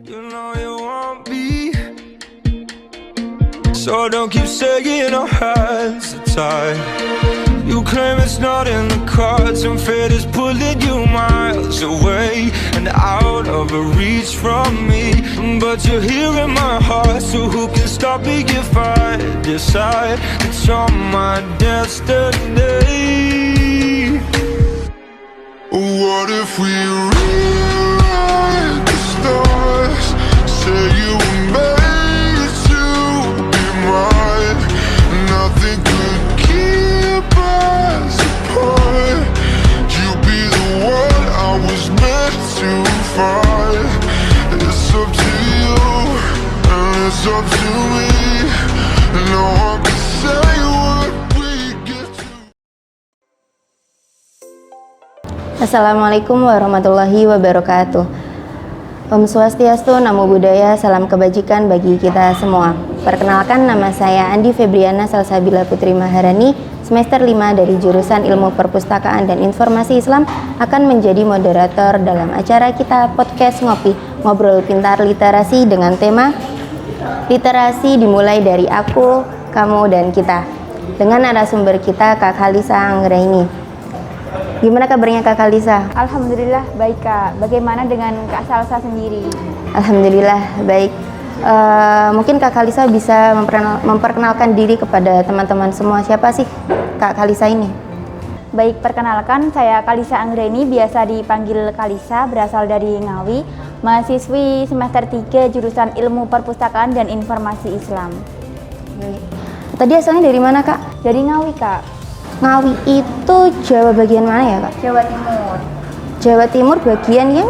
You know you want me, so don't keep saying our hands are tied. You claim it's not in the cards, and fate is pulling you miles away and out of reach from me. But you're here in my heart, so who can stop me if I decide that you're my destiny? What if we rewrite the stars? Say you were made to be mine. Nothing could keep us apart. You be the one I was meant to find. It's up to you, and it's up to me. No one can say what we get to. Assalamualaikum warahmatullahi wabarakatuh. Om Swastiastu, Namo Buddhaya, salam kebajikan bagi kita semua. Perkenalkan, nama saya Andi Febriana Salsabila Putri Maharani, semester 5 dari jurusan Ilmu Perpustakaan dan Informasi Islam, akan menjadi moderator dalam acara kita podcast Ngopi, Ngobrol Pintar Literasi dengan tema Literasi dimulai dari aku, kamu, dan kita. Dengan narasumber kita Kak Khalisa Anggraini. Gimana kabarnya Kak Khalisa? Alhamdulillah baik Kak. Bagaimana dengan Kak Salsa sendiri? Alhamdulillah baik. Mungkin Kak Khalisa bisa memperkenalkan diri kepada teman-teman semua. Siapa sih Kak Khalisa ini? Baik, perkenalkan saya Khalisa Anggraini, biasa dipanggil Khalisa, berasal dari Ngawi, mahasiswi semester 3 jurusan Ilmu Perpustakaan dan Informasi Islam. Tadi asalnya dari mana Kak? Dari Ngawi Kak. Ngawi itu Jawa bagian mana ya Kak? Jawa Timur. Jawa Timur bagian yang?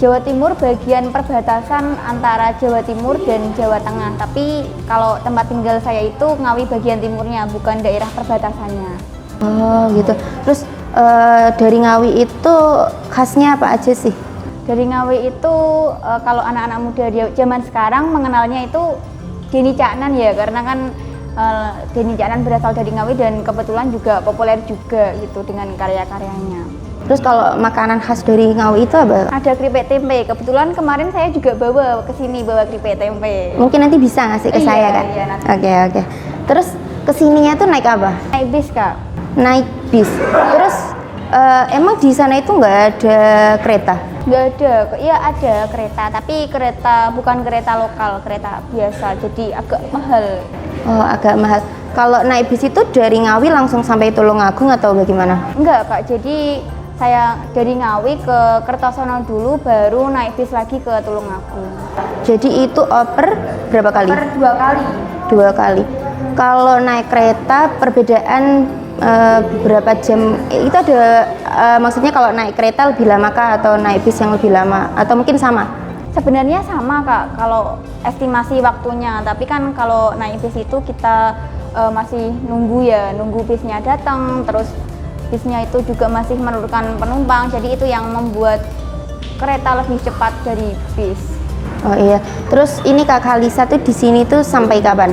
Jawa Timur bagian perbatasan antara Jawa Timur dan Jawa Tengah. Tapi kalau tempat tinggal saya itu Ngawi bagian timurnya, bukan daerah perbatasannya. Oh gitu. Terus dari Ngawi itu khasnya apa aja sih? Dari Ngawi itu kalau anak-anak muda zaman sekarang mengenalnya itu Deni Caknan ya, karena kan Deni Caknan berasal dari Ngawi dan kebetulan juga populer juga gitu dengan karya-karyanya. Terus kalau makanan khas dari Ngawi itu apa? Ada keripik tempe. Kebetulan kemarin saya juga bawa ke sini, bawa keripik tempe. Mungkin nanti bisa ngasih ke saya Kak? Iya, nanti. Oke. Terus kesininya tuh naik apa? Naik bis Kak. Naik bis. Terus emang di sana itu nggak ada kereta? Nggak ada, iya ada kereta, tapi kereta bukan kereta lokal, kereta biasa, jadi agak mahal. Oh, agak mahal. Kalau naik bis itu dari Ngawi langsung sampai Tulungagung atau bagaimana? Enggak Kak, jadi saya dari Ngawi ke Kertosono dulu, baru naik bis lagi ke Tulungagung. Jadi itu oper berapa kali? Per 2 kali. 2 kali. Kalau naik kereta perbedaan berapa jam? Itu ada maksudnya kalau naik kereta lebih lama kah atau naik bis yang lebih lama atau mungkin sama? Sebenarnya sama Kak, kalau estimasi waktunya, tapi kan kalau naik bis itu kita masih nunggu bisnya datang, terus bisnya itu juga masih menurunkan penumpang, jadi itu yang membuat kereta lebih cepat dari bis. Oh iya, terus ini Kak Khalisa tuh di sini tuh sampai kapan?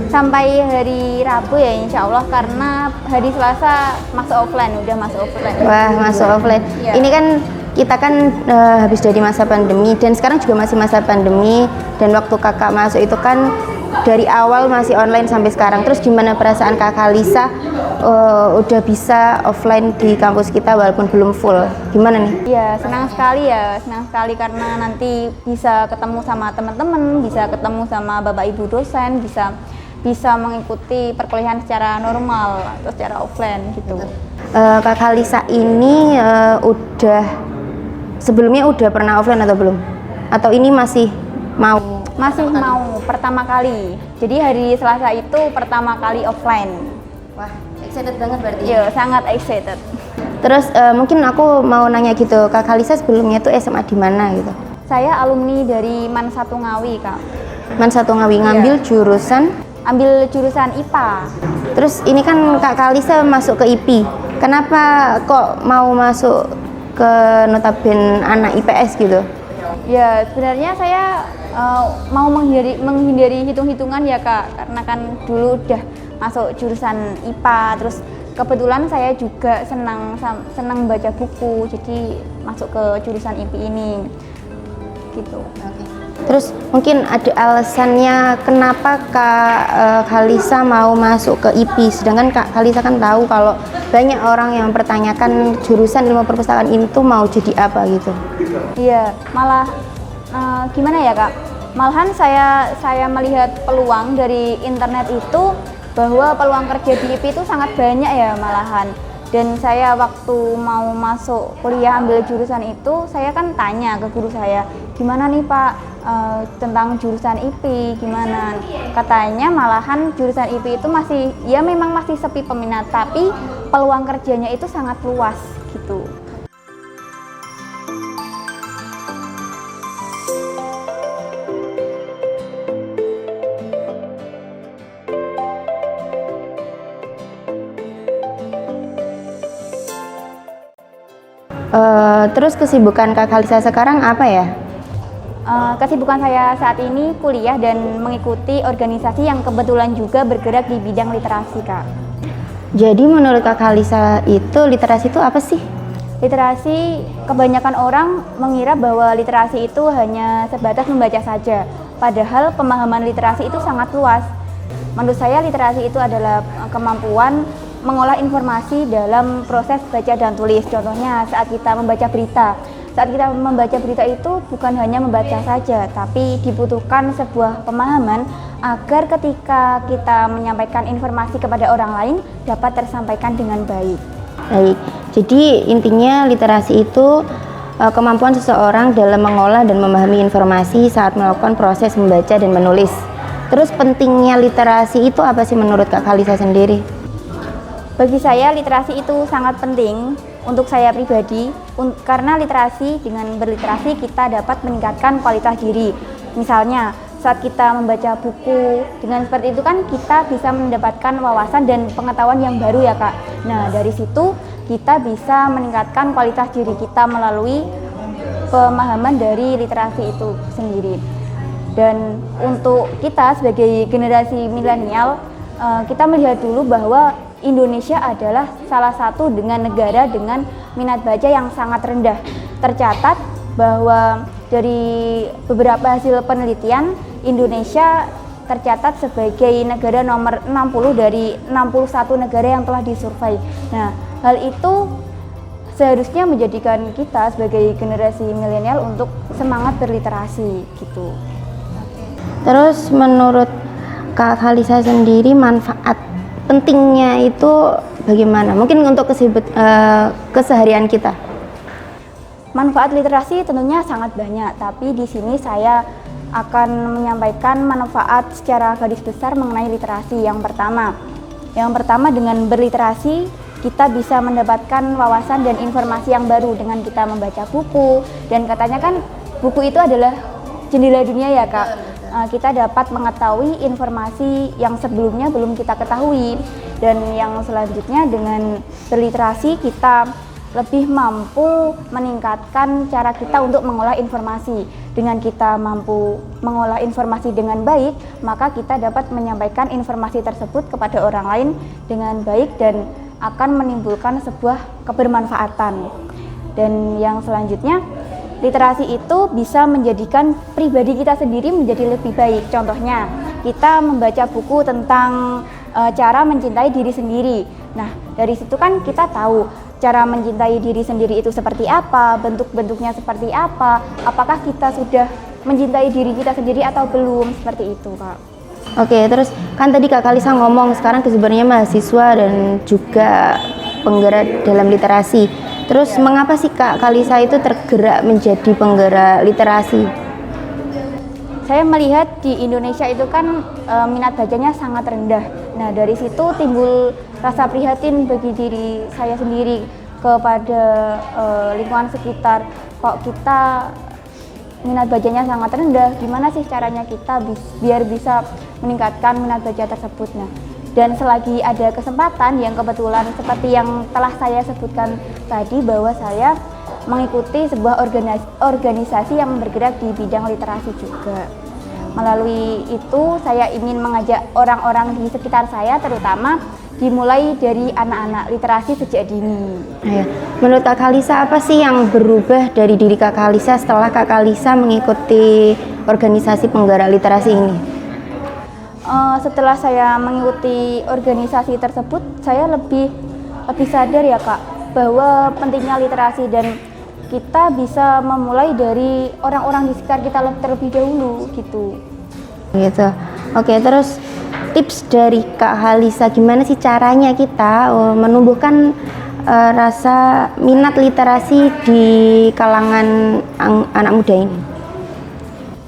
Sampai hari Rabu ya insya Allah, karena hari Selasa masuk offline, udah masuk offline. Wah, masuk offline. Ya. Ini kan kita kan habis dari masa pandemi dan sekarang juga masih masa pandemi, dan waktu kakak masuk itu kan dari awal masih online sampai sekarang. Terus gimana perasaan Kak Khalisa udah bisa offline di kampus kita walaupun belum full? Gimana nih? Ya senang sekali karena nanti bisa ketemu sama teman-teman, bisa ketemu sama bapak ibu dosen, bisa mengikuti perkuliahan secara normal atau secara offline gitu. Kak Khalisa ini sebelumnya udah pernah offline atau belum? Atau ini masih mau? Masih mau, pertama kali. Jadi hari Selasa itu pertama kali offline. Wah, excited banget berarti. Iya, sangat excited. Terus mungkin aku mau nanya gitu, Kak Khalisa sebelumnya tuh SMA di mana gitu? Saya alumni dari MAN 1 Ngawi Kak. MAN 1 Ngawi, ngambil jurusan? Ambil jurusan IPA. Terus ini kan Kak Khalisa masuk ke IP. Kenapa kok mau masuk ke notabene anak IPS gitu? Ya sebenarnya saya mau menghindari hitung-hitungan ya Kak, karena kan dulu udah masuk jurusan IPA, terus kebetulan saya juga senang baca buku, jadi masuk ke jurusan IP ini. gitu. Oke. Terus mungkin ada alasannya kenapa Kak Khalisa mau masuk ke IP, sedangkan Kak Khalisa kan tahu kalau banyak orang yang mempertanyakan jurusan ilmu perpustakaan itu mau jadi apa gitu. Iya, malah gimana ya Kak? Malahan saya melihat peluang dari internet itu bahwa peluang kerja di IP itu sangat banyak ya malahan. Dan saya waktu mau masuk kuliah ambil jurusan itu, saya kan tanya ke guru saya, gimana nih Pak tentang jurusan IP, gimana? Katanya malahan jurusan IP itu masih, ya memang masih sepi peminat, tapi peluang kerjanya itu sangat luas gitu. Terus kesibukan Kak Khalisa sekarang apa ya? Kesibukan saya saat ini kuliah dan mengikuti organisasi yang kebetulan juga bergerak di bidang literasi, Kak. Jadi menurut Kak Khalisa itu literasi itu apa sih? Literasi, kebanyakan orang mengira bahwa literasi itu hanya sebatas membaca saja. Padahal pemahaman literasi itu sangat luas. Menurut saya literasi itu adalah kemampuan mengolah informasi dalam proses baca dan tulis. Contohnya saat kita membaca berita. Saat kita membaca berita itu bukan hanya membaca saja, tapi dibutuhkan sebuah pemahaman agar ketika kita menyampaikan informasi kepada orang lain dapat tersampaikan dengan baik. Baik, jadi intinya literasi itu kemampuan seseorang dalam mengolah dan memahami informasi saat melakukan proses membaca dan menulis. Terus pentingnya literasi itu apa sih menurut Kak Khalisa sendiri? Bagi saya literasi itu sangat penting untuk saya pribadi, karena dengan berliterasi kita dapat meningkatkan kualitas diri. Misalnya saat kita membaca buku, dengan seperti itu kan kita bisa mendapatkan wawasan dan pengetahuan yang baru ya Kak. Nah dari situ kita bisa meningkatkan kualitas diri kita melalui pemahaman dari literasi itu sendiri. Dan untuk kita sebagai generasi milenial, kita melihat dulu bahwa Indonesia adalah salah satu dengan negara dengan minat baca yang sangat rendah. Tercatat bahwa dari beberapa hasil penelitian, Indonesia tercatat sebagai negara nomor 60 dari 61 negara yang telah disurvei. Nah, hal itu seharusnya menjadikan kita sebagai generasi milenial untuk semangat berliterasi gitu. Terus menurut Kak Khalisa sendiri manfaat pentingnya itu bagaimana? Mungkin untuk keseharian kita. Manfaat literasi tentunya sangat banyak, tapi di sini saya akan menyampaikan manfaat secara garis besar mengenai literasi. Yang pertama dengan berliterasi kita bisa mendapatkan wawasan dan informasi yang baru dengan kita membaca buku, dan katanya kan buku itu adalah jendela dunia ya Kak. Kita dapat mengetahui informasi yang sebelumnya belum kita ketahui, dan yang selanjutnya dengan berliterasi kita lebih mampu meningkatkan cara kita untuk mengolah informasi. Dengan kita mampu mengolah informasi dengan baik, maka kita dapat menyampaikan informasi tersebut kepada orang lain dengan baik dan akan menimbulkan sebuah kebermanfaatan. Dan yang selanjutnya, literasi itu bisa menjadikan pribadi kita sendiri menjadi lebih baik. Contohnya, kita membaca buku tentang cara mencintai diri sendiri. Nah, dari situ kan kita tahu cara mencintai diri sendiri itu seperti apa, bentuk-bentuknya seperti apa, apakah kita sudah mencintai diri kita sendiri atau belum, seperti itu Kak. Oke, terus kan tadi Kak Khalisa ngomong sekarang sebenarnya mahasiswa dan juga penggerak dalam literasi. Terus mengapa sih Kak Khalisa itu tergerak menjadi penggerak literasi? Saya melihat di Indonesia itu kan minat bacanya sangat rendah. Nah dari situ timbul rasa prihatin bagi diri saya sendiri kepada lingkungan sekitar. Kok kita minat bacanya sangat rendah, gimana sih caranya kita biar bisa meningkatkan minat baca tersebut. Nah, dan selagi ada kesempatan yang kebetulan seperti yang telah saya sebutkan tadi, bahwa saya mengikuti sebuah organisasi yang bergerak di bidang literasi juga. Melalui itu saya ingin mengajak orang-orang di sekitar saya, terutama di dimulai dari anak-anak, literasi sejak dini. Ya. Menurut Kak Kalisa, apa sih yang berubah dari diri Kak Kalisa setelah Kak Kalisa mengikuti organisasi penggerak literasi ini? Setelah saya mengikuti organisasi tersebut, saya lebih sadar ya Kak, bahwa pentingnya literasi dan kita bisa memulai dari orang-orang di sekitar kita terlebih dahulu gitu. Gitu. Oke, terus tips dari Kak Kalisa, gimana sih caranya kita menumbuhkan rasa minat literasi di kalangan anak muda ini?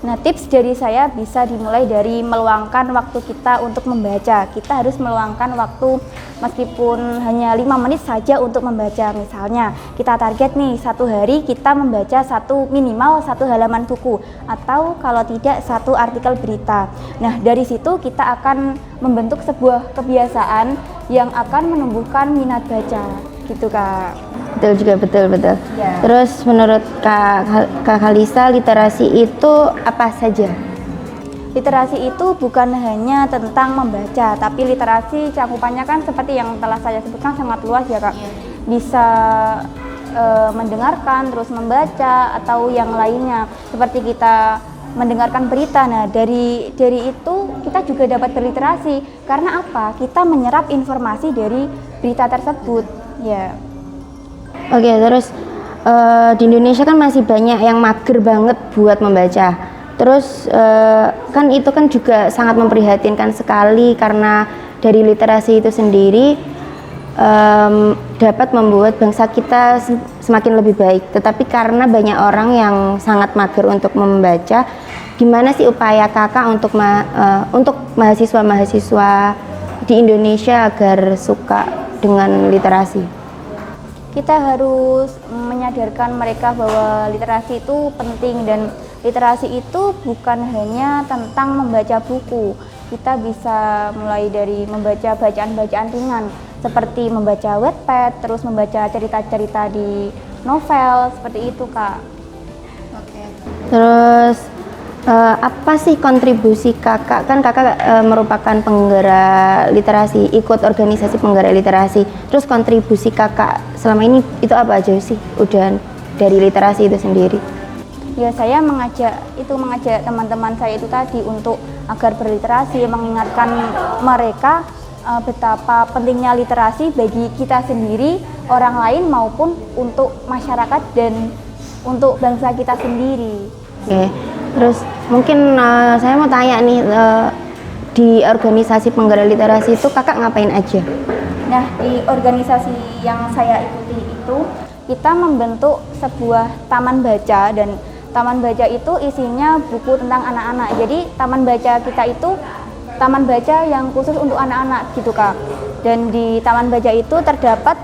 Nah, tips dari saya bisa dimulai dari meluangkan waktu kita untuk membaca. Kita harus meluangkan waktu meskipun hanya 5 menit saja untuk membaca. Misalnya, kita target nih, satu hari kita membaca minimal satu halaman buku, atau kalau tidak satu artikel berita. Nah, dari situ kita akan membentuk sebuah kebiasaan yang akan menumbuhkan minat baca. Gitu Kak. Betul juga, betul. Ya. Terus menurut Kak Kalisa, literasi itu apa saja? Literasi itu bukan hanya tentang membaca, tapi literasi cakupannya kan seperti yang telah saya sebutkan sangat luas ya Kak. Bisa mendengarkan, terus membaca, atau yang lainnya. Seperti kita mendengarkan berita. Nah, dari itu kita juga dapat berliterasi. Karena apa? Kita menyerap informasi dari berita tersebut. Ya. Oke, terus di Indonesia kan masih banyak yang mager banget buat membaca. Terus kan itu kan juga sangat memprihatinkan sekali, karena dari literasi itu sendiri dapat membuat bangsa kita semakin lebih baik. Tetapi karena banyak orang yang sangat mager untuk membaca, gimana sih upaya kakak untuk mahasiswa-mahasiswa di Indonesia agar suka dengan literasi? Kita harus menyadarkan mereka bahwa literasi itu penting, dan literasi itu bukan hanya tentang membaca buku. Kita bisa mulai dari membaca bacaan-bacaan ringan seperti membaca Wattpad, terus membaca cerita-cerita di novel, seperti itu Kak. Oke. Terus apa sih kontribusi kakak? Kan kakak merupakan penggerak literasi, ikut organisasi penggerak literasi. Terus kontribusi kakak selama ini itu apa aja sih? Udah dari literasi itu sendiri? Ya, saya mengajak teman-teman saya itu tadi untuk agar berliterasi, mengingatkan mereka betapa pentingnya literasi bagi kita sendiri, orang lain, maupun untuk masyarakat dan untuk bangsa kita sendiri. Oke. Terus mungkin saya mau tanya nih, di organisasi penggerak literasi itu kakak ngapain aja? Nah, di organisasi yang saya ikuti itu kita membentuk sebuah taman baca, dan taman baca itu isinya buku tentang anak-anak. Jadi taman baca kita itu taman baca yang khusus untuk anak-anak gitu Kak. Dan di taman baca itu terdapat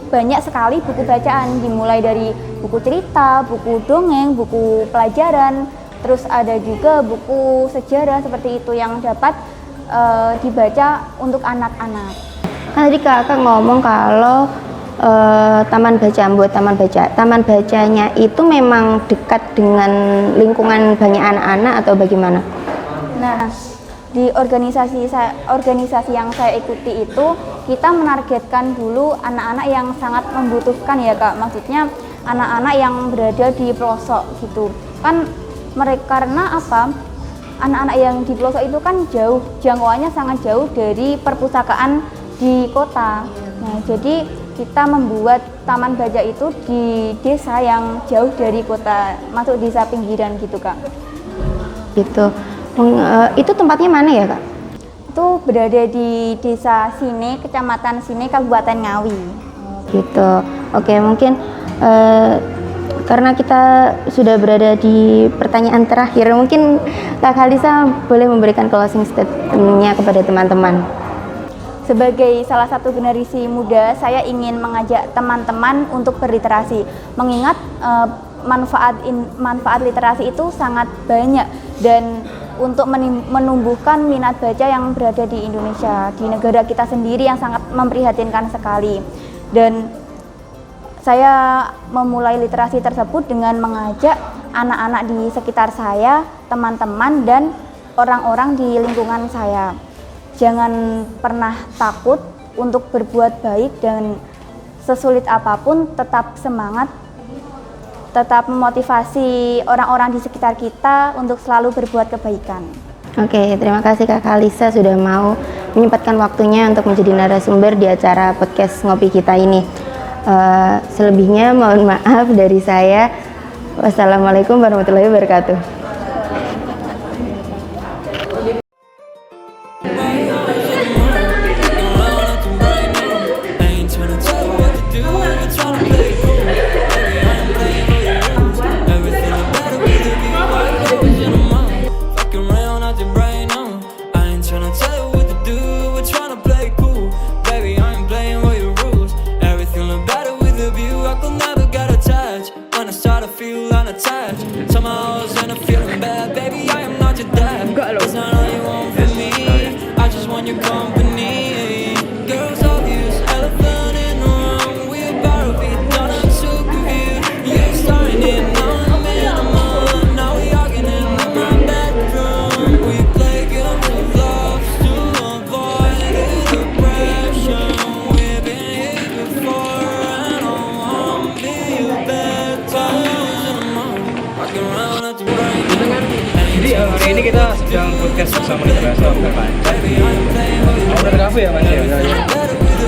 banyak sekali buku bacaan, dimulai dari buku cerita, buku dongeng, buku pelajaran, terus ada juga buku sejarah seperti itu yang dapat dibaca untuk anak-anak. Kan tadi kakak ngomong kalau taman bacanya itu memang dekat dengan lingkungan banyak anak-anak atau bagaimana? Nah, di organisasi yang saya ikuti itu kita menargetkan dulu anak-anak yang sangat membutuhkan ya Kak. Maksudnya anak-anak yang berada di pelosok gitu. Kan mereka, karena apa? Anak-anak yang di pelosok itu kan jauh, jangkauannya sangat jauh dari perpustakaan di kota. Nah, jadi kita membuat taman baca itu di desa yang jauh dari kota, masuk desa pinggiran gitu Kak. Gitu. Itu tempatnya mana ya Kak? Itu berada di Desa Sine, Kecamatan Sine, Kabupaten Ngawi. Gitu. Oke, mungkin karena kita sudah berada di pertanyaan terakhir, mungkin Kak Kalisa boleh memberikan closing statement-nya kepada teman-teman. Sebagai salah satu generasi muda, saya ingin mengajak teman-teman untuk berliterasi. Mengingat manfaat literasi itu sangat banyak, dan untuk menumbuhkan minat baca yang berada di Indonesia, di negara kita sendiri yang sangat memprihatinkan sekali. Dan saya memulai literasi tersebut dengan mengajak anak-anak di sekitar saya, teman-teman, dan orang-orang di lingkungan saya. Jangan pernah takut untuk berbuat baik dan sesulit apapun tetap semangat, tetap memotivasi orang-orang di sekitar kita untuk selalu berbuat kebaikan. Oke, terima kasih Kak Kalisa sudah mau menyempatkan waktunya untuk menjadi narasumber di acara podcast Ngopi Kita ini. Selebihnya mohon maaf dari saya. Wassalamualaikum warahmatullahi wabarakatuh. Jadi hari ini kita sedang podcast bersama Internasional Cafe. Hour Cafe ya Mas ya?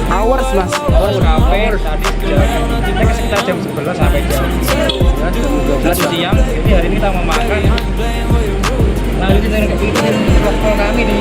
Hours Mas. Hours Cafe tadi kita sekitar jam 11 sampai jam 12 siang. Jadi hari ini kita mau makan. Nah ini kita kami di